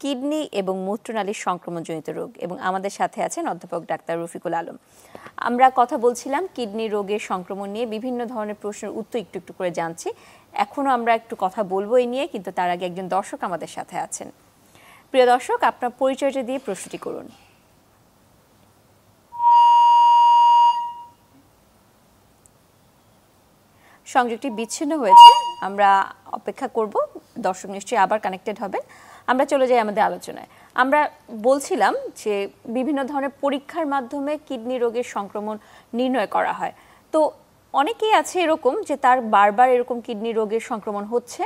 কিডনি এবং মূত্রনালীর সংক্রমণজনিত রোগ, এবং আমাদের সাথে আছেন অধ্যাপক ডাক্তার রফিকুল আলম। আমরা কথা বলছিলাম কিডনি রোগের সংক্রমণ নিয়ে, বিভিন্ন ধরনের প্রশ্নের উত্তর একটু একটু করে জানছি। এখনও আমরা একটু কথা বলবো এই নিয়ে, কিন্তু তার আগে একজন দর্শক আমাদের সাথে আছেন। প্রিয় দর্শক, আপনার পরিচয়টা দিয়ে প্রশ্নটি করুন। সংযোগটি বিচ্ছিন্ন হয়েছে, আমরা অপেক্ষা করব, দর্শক নিশ্চয়ই আবার কানেক্টেড হবেন। আমরা চলে যাই আমাদের আলোচনায়। আমরা বলছিলাম যে বিভিন্ন ধরনের পরীক্ষার মাধ্যমে কিডনি রোগের সংক্রমণ নির্ণয় করা হয়। তো অনেকেই আছে এরকম যে তার বারবার এরকম কিডনি রোগের সংক্রমণ হচ্ছে,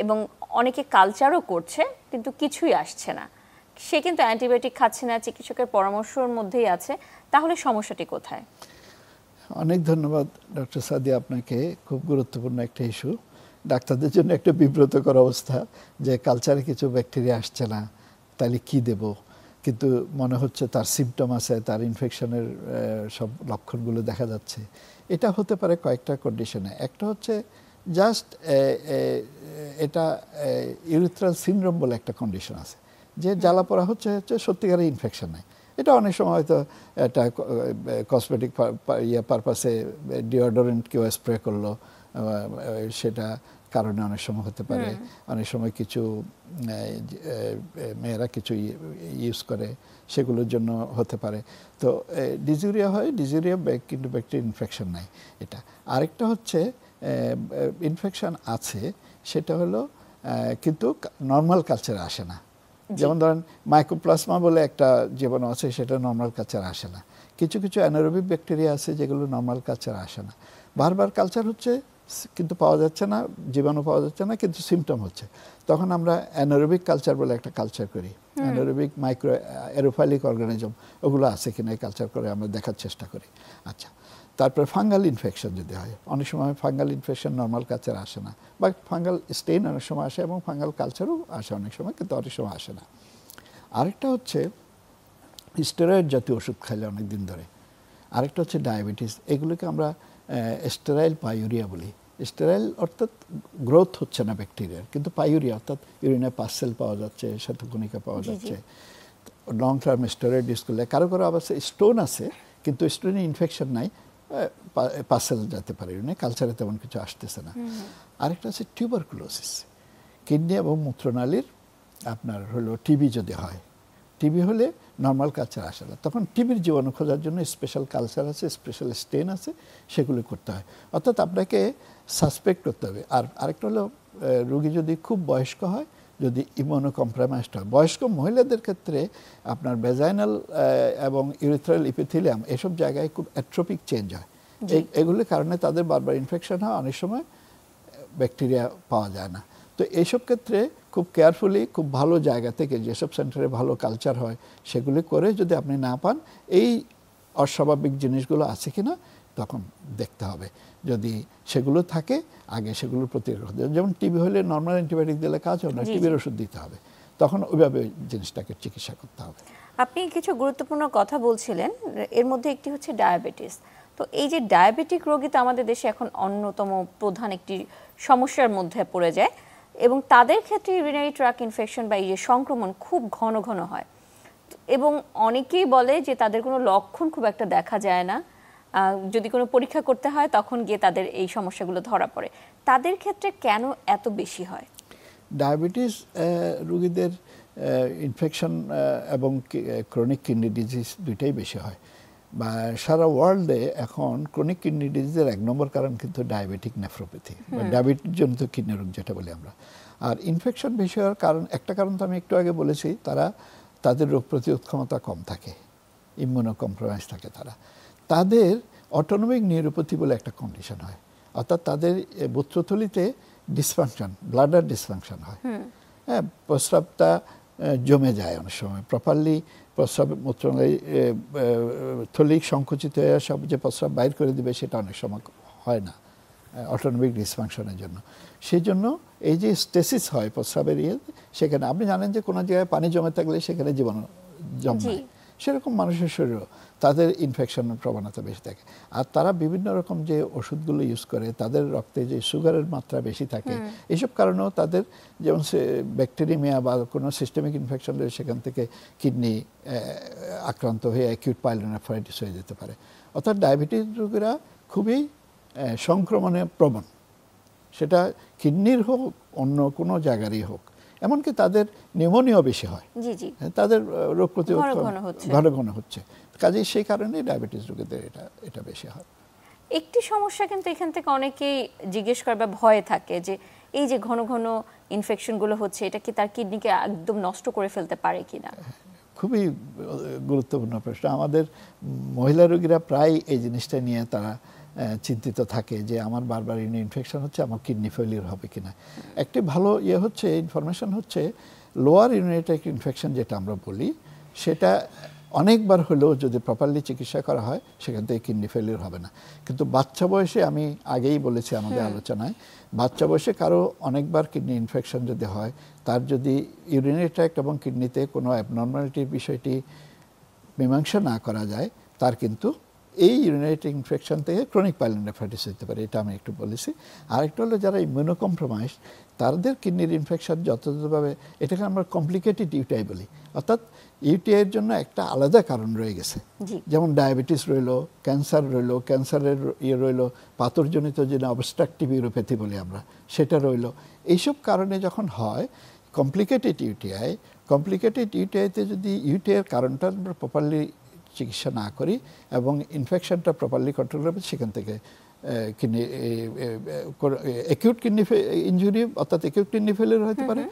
এবং অনেকে কালচারও করছে কিন্তু কিছুই আসছে না, সে কিন্তু অ্যান্টিবায়োটিক খাচ্ছে না, চিকিৎসকের পরামর্শের মধ্যেই আছে, তাহলে সমস্যাটি কোথায়? অনেক ধন্যবাদ ডক্টর সাদিয়া আপনাকে। খুব গুরুত্বপূর্ণ একটা ইস্যু, ডাক্তারদের জন্য একটা বিব্রতকর অবস্থা যে কালচারে কিছু ব্যাকটেরিয়া আসছে না, তাহলে কি দেব, কিন্তু মনে হচ্ছে তার সিমটম আছে, তার ইনফেকশনের সব লক্ষণগুলো দেখা যাচ্ছে। এটা হতে পারে কয়েকটা কন্ডিশনে। একটা হচ্ছে জাস্ট এটা ইউরিথ্রাল সিনড্রোম বলে একটা কন্ডিশন আছে, যে জ্বালা পোড়া হচ্ছে সত্যিকারের ইনফেকশন নাই। এটা অনেক সময় হয়তো একটা কসমেটিক পারপাসে ডিওডোরেন্ট কেউ স্প্রে করলো, সেটা কারণে অনেক সময় হতে পারে। অনেক সময় কিছু মেয়েরা কিছু ইউজ করে, সেগুলোর জন্য হতে পারে। তো ডিজিউরিয়া হয়, ডিজিউরিয়া কিন্তু ব্যাকটেরিয়া ইনফেকশন নাই এটা। আরেকটা হচ্ছে ইনফেকশন আছে, সেটা হলো কিন্তু নর্মাল কালচারে আসে না। যেমন ধরেন মাইকোপ্লাজমা বলে একটা জীবাণু আছে, সেটা নর্মাল কালচার আসে না। কিছু কিছু অ্যানারোবিক ব্যাকটেরিয়া আছে যেগুলো নর্মাল কালচার আসে না। বারবার কালচার হচ্ছে কিন্তু পাওয়া যাচ্ছে না, জীবাণু পাওয়া যাচ্ছে না, কিন্তু সিমটম হচ্ছে। তখন আমরা অ্যানারোবিক কালচার বলে একটা কালচার করি। অ্যানারোবিক মাইক্রো অ্যারোফাইলিক অর্গানিজম ওগুলো আছে কিনা এই কালচার করে আমরা দেখার চেষ্টা করি। আচ্ছা, তারপরে ফাঙ্গাল ইনফেকশন যদি হয়, অনেক সময় ফাঙ্গাল ইনফেকশন নর্মাল কালচার আসে না, বা ফাঙ্গাল স্টেইন অনেক সময় আসে এবং ফাঙ্গাল কালচারও আসে অনেক সময়, কিন্তু অনেক সময় আসে না। আরেকটা হচ্ছে স্টেরয়েড জাতীয় ওষুধ খাইলে অনেক দিন ধরে। আরেকটা হচ্ছে ডায়াবেটিস, এগুলোকে আমরা স্টেরাইল পাইউরিয়া বলি। স্টেরাইল অর্থাৎ গ্রোথ হচ্ছে না ব্যাকটেরিয়ার, কিন্তু পাইউরিয়া অর্থাৎ ইউরিনে পাসেল পাওয়া যাচ্ছে, শ্বেতকণিকা পাওয়া যাচ্ছে। লং টার্ম স্টেরয়েড ইউজ করলে কারো কারো আবার স্টোন আছে, কিন্তু স্টোনে ইনফেকশন নাই, পাসেল যেতে পারে, ইউরিনে কালচারে তেমন কিছু আসতেছে না। আরেকটা আছে টিউবারকুলোসিস, কিডনি এবং মূত্রনালীর আপনার হলো টিবি যদি হয়, টিবি হলে নর্মাল কালচার আসে না, তখন টিবির জীবাণু খোঁজার জন্য স্পেশাল কালচার আছে, স্পেশাল স্টেন আছে, সেগুলি করতে হয়। অর্থাৎ আপনাকে সাসপেক্ট করতে হবে। আর আরেকটা হলো রোগী যদি খুব বয়স্ক হয়, যদি ইমিউনো কম্প্রোমাইজড হয়, বয়স্ক মহিলাদের ক্ষেত্রে আপনার ভেজাইনাল এবং ইউরিথ্রাল ইপিথেলিয়াম এসব জায়গায় খুব অ্যাট্রোপিক চেঞ্জ হয়। এগুলির কারণে তাদের বারবার ইনফেকশন হয়, অনেক সময় ব্যাকটেরিয়া পাওয়া যায় না। তো এইসব ক্ষেত্রে খুব কেয়ারফুলি, খুব ভালো জায়গা থেকে, যেসব সেন্টারে ভালো কালচার হয় সেগুলি করে যদি আপনি না পান, এই অস্বাভাবিক জিনিসগুলো আছে কিনা তখন দেখতে হবে। যদি সেগুলো থাকে, আগে সেগুলোর প্রতিরোধ, যেমন টিবি হলে নর্মাল অ্যান্টিবায়োটিক দিলে কাজ হবে না, টিবির ওষুধ দিতে হবে, তখন ওইভাবে জিনিসটাকে চিকিৎসা করতে হবে। আপনি কিছু গুরুত্বপূর্ণ কথা বলছিলেন, এর মধ্যে একটি হচ্ছে ডায়াবেটিস। তো এই যে ডায়াবেটিক রোগী তো আমাদের দেশে এখন অন্যতম প্রধান একটি সমস্যার মধ্যে পড়ে যায়, এবং তাদের ক্ষেত্রে ইউরিনারি ট্র্যাক ইনফেকশন বা এই যে সংক্রমণ খুব ঘন ঘন হয়, এবং অনেকেই বলে যে তাদের কোনো লক্ষণ খুব একটা দেখা যায় না, যদি কোনো পরীক্ষা করতে হয় তখন গিয়ে তাদের এই সমস্যাগুলো ধরা পড়ে। তাদের ক্ষেত্রে কেন এত বেশি হয়? ডায়াবেটিস রোগীদের ইনফেকশন এবং ক্রনিক কিডনি ডিজিজ দুইটাই বেশি হয়। বা সারা ওয়ার্ল্ডে এখন ক্রনিক কিডনি ডিজিজের 1 নম্বর কারণ কিন্তু ডায়াবেটিক নেফ্রোপ্যাথি বা ডায়াবেটিস জনিত কিডনি রোগ যেটা বলি আমরা। আর ইনফেকশন বেশি হওয়ার কারণ, একটা কারণ তো আমি একটু আগে বলেছি, তাদের রোগ প্রতিরোধ ক্ষমতা কম থাকে, ইমিউনো কম্প্রোমাইজ থাকে। তাদের অটোনমিক নিউরোপ্যাথি বলে একটা কন্ডিশন হয়, অর্থাৎ তাদের মূত্রথলিতে ডিসফাংশন, ব্লাডার ডিসফাংশন হয়। হ্যাঁ, প্রস্রাবটা জমে যায় অনেক সময় প্রপারলি, প্রস্রাব মূত্রনালী থলি সংকুচিত হয়ে সব যে প্রস্রাব বাইর করে দিবে সেটা অনেক সময় হয় না অটোনমিক ডিসফাংশনের জন্য। সেই জন্য এই যে স্টেসিস হয় প্রস্রাবের সেখানে আপনি জানেন যে কোনো জায়গায় পানি জমে থাকলে সেখানে জীবাণু জন্মায়, সেরকম মানুষের শরীরও তাদের ইনফেকশনের প্রবণতা বেশি থাকে। আর তারা বিভিন্ন রকম যে ওষুধগুলো ইউজ করে, তাদের রক্তে যে সুগারের মাত্রা বেশি থাকে, এইসব কারণেও তাদের যেমন ব্যাকটেরিয়া বা কোনো সিস্টেমিক ইনফেকশন হলে সেখান থেকে কিডনি আক্রান্ত হয়ে অ্যাকিউট পাইলোনেফ্রাইটিস হয়ে যেতে পারে। অর্থাৎ ডায়াবেটিস রোগীরা খুবই সংক্রমণে প্রবণ, সেটা কিডনির হোক অন্য কোনো জায়গারই হোক। এমনকি তাদের নিউমোনিয়া বেশি হয়, তাদের রোগ প্রতিরোধ ঘন ঘন হচ্ছে, কাজেই সেই কারণে ডায়াবেটিস রোগীদের এটা বেশি হয়। একটি সমস্যা কিন্তু এখান থেকে অনেকেই জিজ্ঞেস করে বা ভয়ে থাকে যে এই যে ঘন ঘন ইনফেকশনগুলো হচ্ছে, এটা কি তার কিডনিকে একদম নষ্ট করে ফেলতে পারে কিনা? খুবই গুরুত্বপূর্ণ প্রশ্ন। আমাদের মহিলা রোগীরা প্রায় এই জিনিসটা নিয়ে তারা চিন্তিত থাকে যে আমার বারবার ইনফেকশন হচ্ছে, আমার কিডনি ফেলিওর হবে কিনা। একটি ভালো হচ্ছে, ইনফরমেশন হচ্ছে লোয়ার ইউরিনারি ট্র্যাক্ট ইনফেকশন যেটা আমরা বলি, সেটা অনেকবার হলেও যদি প্রপারলি চিকিৎসা করা হয় সেখান থেকে কিডনি ফেলিওর হবে না। কিন্তু বাচ্চা বয়সে, আমি আগেই বলেছি আমাদের আলোচনায়, বাচ্চা বয়সে কারো অনেকবার কিডনি ইনফেকশন যদি হয়, তার যদি ইউরিনারি ট্র্যাক্ট এবং কিডনিতে কোনো অ্যাবনর্মালিটির বিষয়টি মীমাংসা না করা যায়, তার কিন্তু এই ইউরিনারি ট্র্যাক্ট ইনফেকশন থেকে ক্রনিক পাইলোনেফ্রাইটিস হতে পারে। এটা আমি একটু বলেছি। আরেকটা হলো যারা ইমিউনোকম্প্রোমাইজ, তাদের কিডনির ইনফেকশন যথাযথভাবে, এটাকে আমরা কমপ্লিকেটেড ইউটিআই বলি, অর্থাৎ ইউটিআইয়ের জন্য একটা আলাদা কারণ রয়ে গেছে। যেমন ডায়াবেটিস রইল, ক্যান্সার রইল, ক্যান্সারের রইল, পাথরজনিত যে অবস্ট্রাকটিভ ইউরোপ্যাথি বলি আমরা, সেটা রইল। এইসব কারণে যখন হয় কমপ্লিকেটেড ইউটিআইতে যদি ইউটিআইয়ের কারণটা আমরা প্রপারলি চিকিৎসা না করি এবং ইনফেকশনটা প্রপারলি কন্ট্রোল করবে, সেখান থেকে কিডনি অ্যাকিউট কিডনি ইনজুরি অর্থাৎ অ্যাকিউট কিডনি ফেলিওর হতে পারে,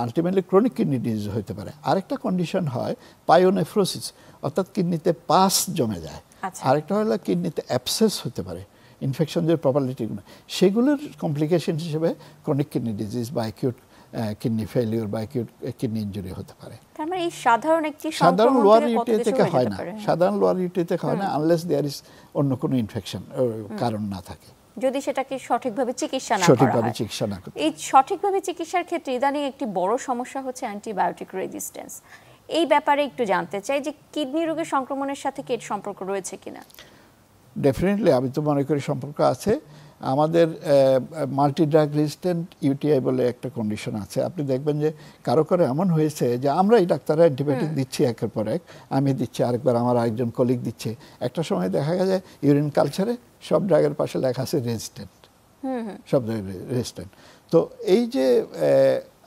আলটিমেটলি ক্রনিক কিডনি ডিজিজ হতে পারে। আরেকটা কন্ডিশন হয় পায়োনেফ্রোসিস, অর্থাৎ কিডনিতে পাস জমে যায়। আরেকটা হলো কিডনিতে অ্যাবসেস হতে পারে, ইনফেকশন যে প্রপারলি ঠিক না, সেগুলোর কমপ্লিকেশন হিসেবে ক্রনিক কিডনি ডিজিজ বা অ্যাকিউট কিডনি ফেলিওর বা অ্যাকিউট কিডনি ইনজুরি হতে পারে। তার মানে এই সাধারণ লোয়ার ইউটিআই থেকে হয় না, সাধারণ লোয়ার ইউটিআই থেকে হয় না আনলেস দেয়ার ইজ অন্য কোনো ইনফেকশন কারণ না থাকে, যদি সেটাকে সঠিকভাবে চিকিৎসা না করা হয়। এই সঠিকভাবে চিকিৎসার ক্ষেত্রে ইদানিং একটি বড় সমস্যা হচ্ছে অ্যান্টিবায়োটিক রেজিস্ট্যান্স। এই ব্যাপারে একটু জানতে চাই যে কিডনি রোগের সংক্রমণের সাথে কি এর সম্পর্ক রয়েছে কিনা? ডেফিনেটলি আমি তো মনে করি সম্পর্ক আছে। আমাদের মাল্টি ড্রাগ রেজিস্ট্যান্ট ইউটিআই বলে একটা কন্ডিশন আছে। আপনি দেখবেন যে কারো এমন হয়েছে যে আমরা এই ডাক্তাররা অ্যান্টিবায়োটিক দিচ্ছি একের পর এক, আমি দিচ্ছি, আরেকবার আমার আরেকজন কলিগ দিচ্ছে, একটা সময় দেখা যায় ইউরিন কালচারে সব ড্রাগের পাশে লেখা আছে রেজিস্ট্যান্ট, সব ড্রাগ রেজিস্ট্যান্ট। তো এই যে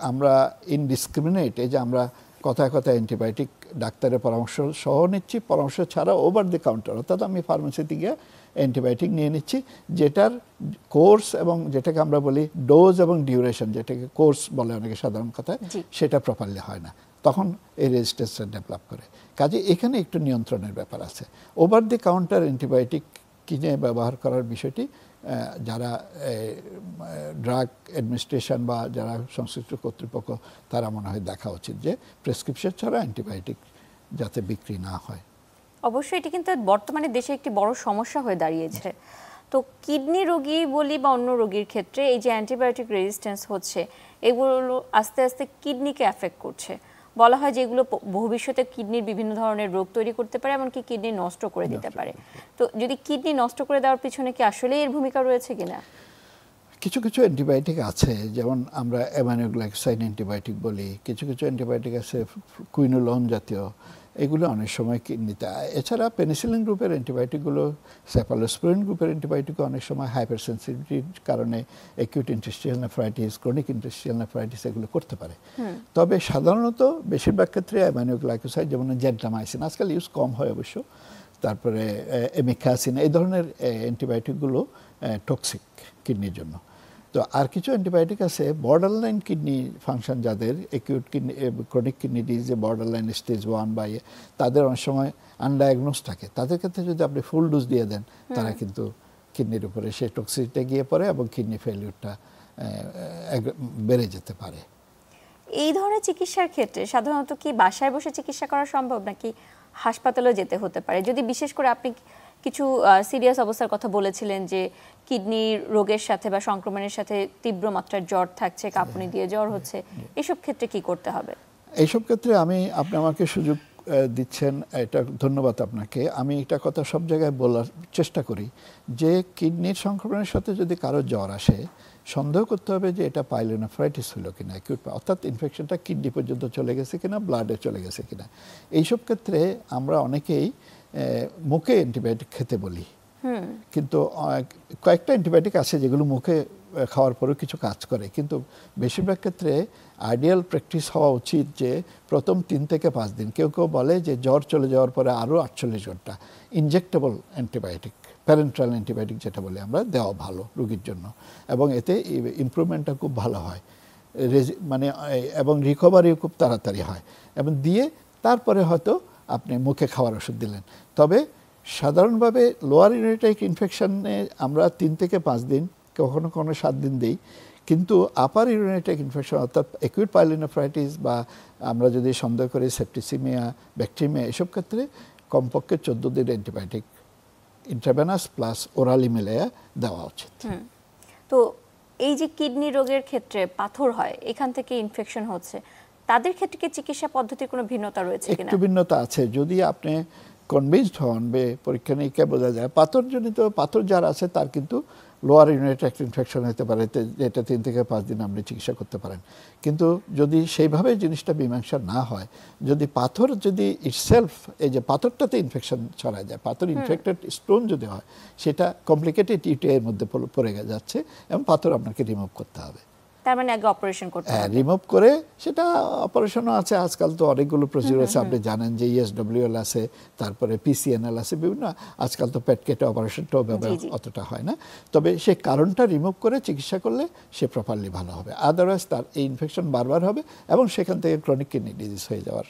আমরা ইনডিসক্রিমিনেট, এই যে আমরা কথায় কথায় অ্যান্টিবায়োটিক ডাক্তারের পরামর্শ সহ নিচ্ছি, পরামর্শ ছাড়া ওভার দি কাউন্টার, অর্থাৎ আমি ফার্মেসিতে গিয়ে অ্যান্টিবায়োটিক নিয়ে নিচ্ছি, যেটার কোর্স এবং যেটাকে আমরা বলি ডোজ এবং ডিউরেশন, যেটাকে কোর্স বলে অনেকে সাধারণ কথায়, সেটা প্রপারলি হয় না, তখন এই রেজিস্ট্যান্সটা ডেভেলপ করে। কাজে এখানে একটু নিয়ন্ত্রণের ব্যাপার আছে। ওভার দি কাউন্টার অ্যান্টিবায়োটিক কিনে ব্যবহার করার বিষয়টি যারা ড্রাগ অ্যাডমিনিস্ট্রেশন বা যারা সংশ্লিষ্ট কর্তৃপক্ষ, তারা মনে হয় দেখা উচিত যে প্রেসক্রিপশন ছাড়া অ্যান্টিবায়োটিক যাতে বিক্রি না হয়। অবশ্যই এটি কিন্তু বর্তমানে দেশে একটি বড় সমস্যা হয়ে দাঁড়িয়েছে। তো কিডনি রোগী বলি বা অন্য রোগীর ক্ষেত্রে এই যে অ্যান্টিবায়োটিক রেজিস্ট্যান্স হচ্ছে, এগুলো আস্তে আস্তে কিডনিকে অ্যাফেক্ট করছে। বলা হয় যে এগুলো ভবিষ্যতে কিডনির বিভিন্ন ধরনের রোগ তৈরি করতে পারে, এমনকি কিডনি নষ্ট করে দিতে পারে। তো যদি কিডনি নষ্ট করে দেওয়ার পিছনে কি আসলে এর ভূমিকা রয়েছে কিনা? কিছু কিছু অ্যান্টিবায়োটিক আছে, যেমন আমরা অ্যামাইনোগ্লাইকোসাইড অ্যান্টিবায়োটিক বলি, কিছু কিছু অ্যান্টিবায়োটিক আছে কুইনোলন জাতীয়, এগুলো অনেক সময় কিডনিতে। এছাড়া পেনিসিলিন গ্রুপের অ্যান্টিবায়োটিকগুলো, সেফালোস্পোরিন গ্রুপের অ্যান্টিবায়োটিকও অনেক সময় হাইপার সেন্সিটিভিটির কারণে acute interstitial nephritis, chronic interstitial nephritis এগুলো করতে পারে। তবে সাধারণত বেশিরভাগ ক্ষেত্রে অ্যামাইনোগ্লাইকোসাইড, যেমন জেন্টামাইসিন আজকাল ইউজ কম হয় অবশ্য, তারপরে এমিক্সাসিন, এই ধরনের অ্যান্টিবায়োটিকগুলো টক্সিক কিডনির জন্য। তো আর কিছু অ্যান্টিবায়োটিক আছে বর্ডারলাইন কিডনি ফাংশন, যাদের অ্যাকিউট কিডনি ক্রনিক কিডনি ডিজিজে বর্ডারলাইন স্টেজ 1 বা তাদের অনেক সময় আনডায়াগনোজ থাকে, তাদের ক্ষেত্রে যদি আপনি ফুল ডোজ দিয়ে দেন, তারা কিন্তু কিডনির উপরে সেই টক্সিসিটিটা গিয়ে পড়ে এবং কিডনি ফেলিউরটা বেড়ে যেতে পারে। এই ধরনের চিকিৎসার ক্ষেত্রে সাধারণত কি বাসায় বসে চিকিৎসা করা সম্ভব, নাকি হাসপাতালেও যেতে হতে পারে? যদি বিশেষ করে আপনি কিছু সিরিয়াস অবস্থার কথা বলেছিলেন যে কিডনি রোগের সাথে বা সংক্রমণের সাথে তীব্র মাত্রার জ্বর থাকছে, কাঁপুনি দিয়ে জ্বর হচ্ছে, এসব ক্ষেত্রে কি করতে হবে? এইসব ক্ষেত্রে আপনি আমাকে সুযোগ দিচ্ছেন, এটা ধন্যবাদ আপনাকে। আমি এটা কথা সব জায়গায় বলার চেষ্টা করি যে কিডনির সংক্রমণের সাথে যদি কারো জ্বর আসে, সন্দেহ করতে হবে যে এটা পাইলোনেফ্রাইটিস হলো কিনা, অ্যাকিউট, অর্থাৎ ইনফেকশনটা কিডনি পর্যন্ত চলে গেছে কিনা, ব্লাডে চলে গেছে কিনা। এইসব ক্ষেত্রে আমরা অনেকেই মুখে অ্যান্টিবায়োটিক খেতে বলি, কিন্তু কয়েকটা অ্যান্টিবায়োটিক আছে যেগুলো মুখে খাওয়ার পরেও কিছু কাজ করে, কিন্তু বেশিরভাগ ক্ষেত্রে আইডিয়াল প্র্যাকটিস হওয়া উচিত যে প্রথম 3 থেকে 5 দিন, কেউ কেউ বলে যে জ্বর চলে যাওয়ার পরে আরও 48 ঘন্টা ইনজেক্টেবল অ্যান্টিবায়োটিক, প্যারেন্ট্রাল অ্যান্টিবায়োটিক যেটা বলে আমরা, দেওয়া ভালো রোগীর জন্য, এবং এতে ইমপ্রুভমেন্টটা খুব ভালো হয়, মানে এবং রিকভারিও খুব তাড়াতাড়ি হয়, এবং দিয়ে তারপরে হয়তো আপনি মুখে খাওয়ার ওষুধ দিলেন। তবে সাধারণভাবে লোয়ার ইউরিনারি ইনফেকশনে আমরা 3 থেকে 5 দিন, কখনো কখনো 7 দিন দিই, কিন্তু আপার ইউরিনারি ইনফেকশন অর্থাৎ অ্যাকিউট পাইলোনেফ্রাইটিস বা আমরা যদি সন্দেহ করি সেপ্টিসিমিয়া, ব্যাকটেরিয়া, এসব ক্ষেত্রে কমপক্ষে 14 দিন অ্যান্টিবায়োটিক ইন্ট্রাভেনাস প্লাস ওরালি মিলাইয়া দেওয়া উচিত। তো এই যে কিডনি রোগের ক্ষেত্রে পাথর হয়, এখান থেকে ইনফেকশন হচ্ছে, তাদের ক্ষেত্রে কি চিকিৎসা পদ্ধতির কোনো ভিন্নতা রয়েছে কিনা? একটু ভিন্নতা আছে। যদি আপনি কনভিন্সড হন বে পরীক্ষা নিরীক্ষা বোঝা যায় পাথরজনিত, পাথর যার আছে তার কিন্তু লোয়ার ইউরিনারি ট্র্যাক্ট ইনফেকশন হতে পারে, যেটা 3 থেকে 5 দিন আপনি চিকিৎসা করতে পারেন। কিন্তু যদি সেইভাবে জিনিসটা মীমাংসা না হয়, যদি পাথর যদি ইটসেলফ, এই যে পাথরটাতে ইনফেকশন ছড়ায় যায়, পাথর ইনফেক্টেড স্টোন যদি হয়, সেটা কমপ্লিকেটেড ইউটিআইয়ের মধ্যে পড়ে যাচ্ছে এবং পাথর আপনাকে রিমুভ করতে হবে। তার মানে আগে অপারেশন করতে হবে। রিমুভ করে, সেটা অপারেশনও আছে, আজকাল তো অনেকগুলো প্রসিডিউর আছে, আপনি জানেন যে ইএসডব্লিউএল আছে, তারপরে পিসিএনএল আছে, বিভিন্ন, আজকাল তো পেট কেটে অপারেশনটাও অতটা হয় না। তবে সে কারণটা রিমুভ করে চিকিৎসা করলে সে প্রপারলি ভালো হবে। আদারওয়াইজ তার এই ইনফেকশন বারবার হবে এবং সেখান থেকে ক্রনিক কিডনি ডিজিজ হয়ে যাওয়ার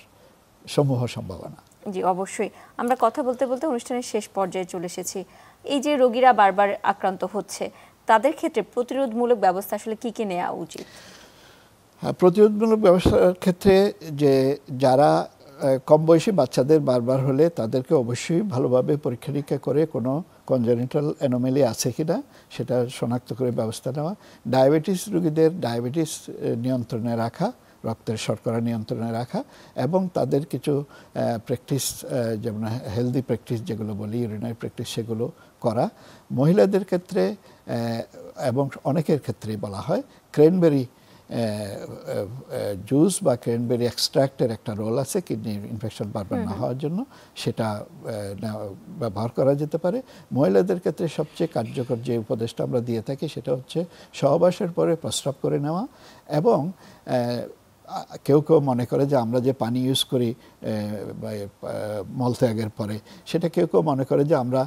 সমূহ সম্ভাবনা। জি অবশ্যই। আমরা কথা বলতে বলতে অনুষ্ঠানের শেষ পর্যায়ে চলে এসেছি। এই যে রোগীরা বারবার আক্রান্ত হচ্ছে, তাদের ক্ষেত্রে প্রতিরোধমূলক ব্যবস্থা আসলে কি কি নেওয়া উচিত? প্রতিরোধমূলক ব্যবস্থার ক্ষেত্রে যে যারা কম বয়সী বাচ্চাদের বারবার হলে তাদেরকে অবশ্যই ভালোভাবে পরীক্ষা নিরীক্ষা করে কোনো কনজেনিটাল অ্যানোমালি আছে কিনা সেটা শনাক্ত করে ব্যবস্থা নেওয়া। ডায়াবেটিস রোগীদের ডায়াবেটিস নিয়ন্ত্রণে রাখা, রক্তের শর্করা নিয়ন্ত্রণে রাখা, এবং তাদের কিছু প্র্যাকটিস, যেমন হেলদি প্র্যাকটিস যেগুলো বলি, ইউরিনারি প্র্যাকটিস, সেগুলো করা। মহিলাদের ক্ষেত্রে এবং অনেকের ক্ষেত্রেই বলা হয় ক্রেনবেরি জুস বা ক্রেনবেরি এক্সট্রাক্টের একটা রোল আছে কিডনি ইনফেকশন বারবার না হওয়ার জন্য, সেটা ব্যবহার করা যেতে পারে। মহিলাদের ক্ষেত্রে সবচেয়ে কার্যকর যে উপদেশটা আমরা দিয়ে থাকি সেটা হচ্ছে সহবাসের পরে প্রস্রাব করে নেওয়া, এবং কেউ কেউ মনে করে যে আমরা যে পানি ইউজ করি মলত্যাগের পরে, সেটা কেউ কেউ মনে করে যে আমরা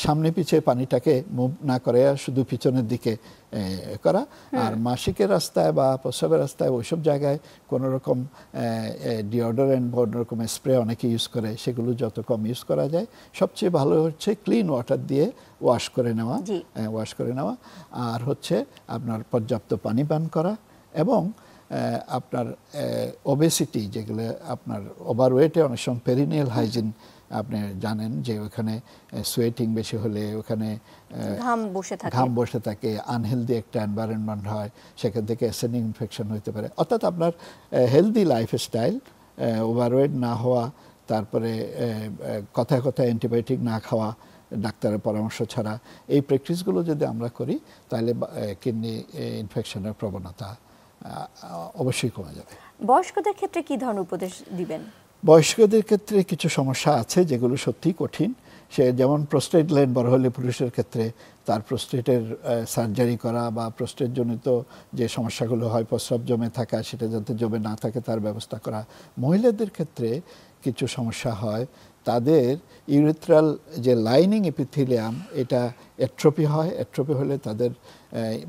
সামনে পিছিয়ে পানিটাকে মুভ না করে শুধু পিছনের দিকে করা। আর মাসিকের রাস্তায় বা প্রস্রাবের রাস্তায় ওইসব জায়গায় কোনো রকম ডিওডোরেন্ট বা অন্যরকম স্প্রে অনেকে ইউজ করে, সেগুলো যত কম ইউজ করা যায়। সবচেয়ে ভালো হচ্ছে ক্লিন ওয়াটার দিয়ে ওয়াশ করে নেওয়া, আর হচ্ছে আপনার পর্যাপ্ত পানি পান করা, এবং আপনার ওবেসিটি, যেগুলো আপনার ওভারওয়েটে অনেক সময় পেরিনিয়াল হাইজিন, আপনি জানেন যে ওখানে সোয়েটিং বেশি হলে ওখানে ঘাম বসে থাকে, আনহেলদি একটা এনভায়রনমেন্ট হয়, সেখান থেকে অ্যাসেনিক ইনফেকশন হতে পারে। অর্থাৎ আপনার হেলদি লাইফস্টাইল, ওভারওয়েট না হওয়া, তারপরে কথায় কথায় অ্যান্টিবায়োটিক না খাওয়া ডাক্তারের পরামর্শ ছাড়া, এই প্র্যাকটিসগুলো যদি আমরা করি তাহলে কিডনি ইনফেকশনের প্রবণতা অবশ্যই কমে যাবে। বয়স্কদের ক্ষেত্রে কি ধরনের উপদেশ দিবেন? বয়স্কদের ক্ষেত্রে কিছু সমস্যা আছে যেগুলো সত্যিই কঠিন। সে যেমন প্রোস্টেট গ্ল্যান্ড বড় হলে পুরুষের ক্ষেত্রে তার প্রোস্টেটের সার্জারি করা, বা প্রোস্টেট জনিত যে সমস্যাগুলো হয়, প্রস্রাব জমে থাকা, সেটা যাতে জমে না থাকে তার ব্যবস্থা করা। মহিলাদের ক্ষেত্রে কিছু সমস্যা হয়, তাদের ইউরেথ্রাল যে লাইনিং এপিথেলিয়াম, এটা অ্যাট্রফি হয়, অ্যাট্রফি হলে তাদের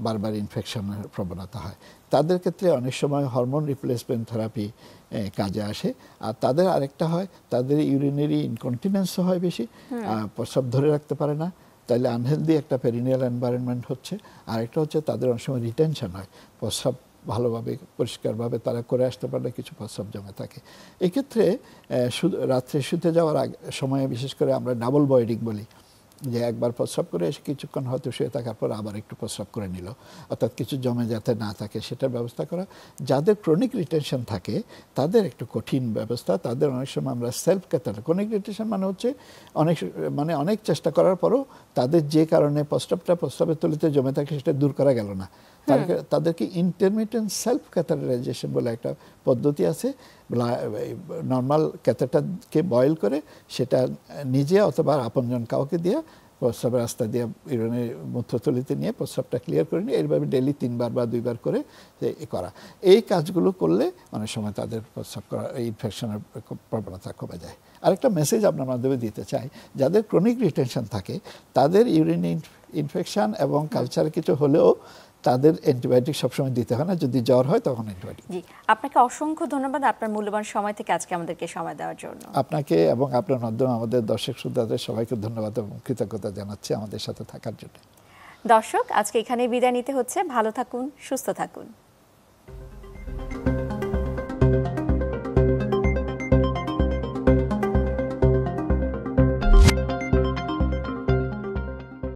বারবার ইনফেকশনের প্রবণতা হয়। তাদের ক্ষেত্রে অনেক সময় হরমোন রিপ্লেসমেন্ট থেরাপি কাজে আসে। আর তাদের আরেকটা হয়, তাদের ইউরিনারি ইনকন্টিনেন্সও হয় বেশি, প্রস্রাব ধরে রাখতে পারে না, তাহলে আনহেলদি একটা পেরিনিয়াল এনভায়রনমেন্ট হচ্ছে। আরেকটা হচ্ছে তাদের অনেক সময় রিটেনশন হয়, প্রস্রাব ভালোভাবে পরিষ্কারভাবে তারা করে আসতে পারলে কিছু প্রস্রাব জমে থাকে। এক্ষেত্রে রাত্রে শুতে যাওয়ার সময়ে বিশেষ করে আমরা ডাবল বয়েডিং বলি, যে একবার প্রস্রাব করে এসে কিছুক্ষণ হয়তো শুয়ে থাকার পর আবার একটু প্রস্রাব করে নিল, অর্থাৎ কিছু জমে যাতে না থাকে সেটার ব্যবস্থা করা। যাদের ক্রনিক রিটেনশন থাকে তাদের একটু কঠিন ব্যবস্থা, তাদের অনেক সময় আমরা সেলফ ক্যাথারের, ক্রনিক রিটেনশন মানে হচ্ছে অনেক চেষ্টা করার পরও তাদের যে কারণে প্রস্রাবের তলিতে জমে থাকে সেটা দূর করা গেল না, তাদেরকে ইন্টারমিটেন্ট সেলফ ক্যাথারাইজেশন বলে একটা পদ্ধতি আছে। নর্মাল ক্যাথেটারকে বয়েল করে সেটা নিজে অথবা আপনজন কাউকে দিয়ে প্রস্রাবের রাস্তা দিয়ে ইউরিনের মূত্রথলিতে নিয়ে প্রস্রাবটা ক্লিয়ার করে নিয়ে এইভাবে ডেইলি 3 বার বা 2 বার করে করা। এই কাজগুলো করলে অনেক সময় তাদের প্রস্রাব করা ইনফেকশনের প্রবণতা কমে যায়। আরেকটা মেসেজ আপনার মাধ্যমে দিতে চাই, যাদের ক্রনিক রিটেনশন থাকে তাদের ইউরিন ইনফেকশন এবং কালচারে কিছু হলেও তাদের অ্যান্টিবায়োটিক সবসময় দিতে হয় না, যদি জ্বর হয় তখন অ্যান্টিবায়োটিক। জি, আপনাকে অসংখ্য ধন্যবাদ আপনার মূল্যবান সময় থেকে আজকে আমাদেরকে সময় দেওয়ার জন্য। আপনাকে এবং আপনার মাধ্যমে আমাদের দর্শক শ্রোতাদের সবাইকে ধন্যবাদ এবং কৃতজ্ঞতা জানাচ্ছি আমাদের সাথে থাকার জন্য। দর্শক, আজকে এখানে বিদায় নিতে হচ্ছে। ভালো থাকুন, সুস্থ থাকুন।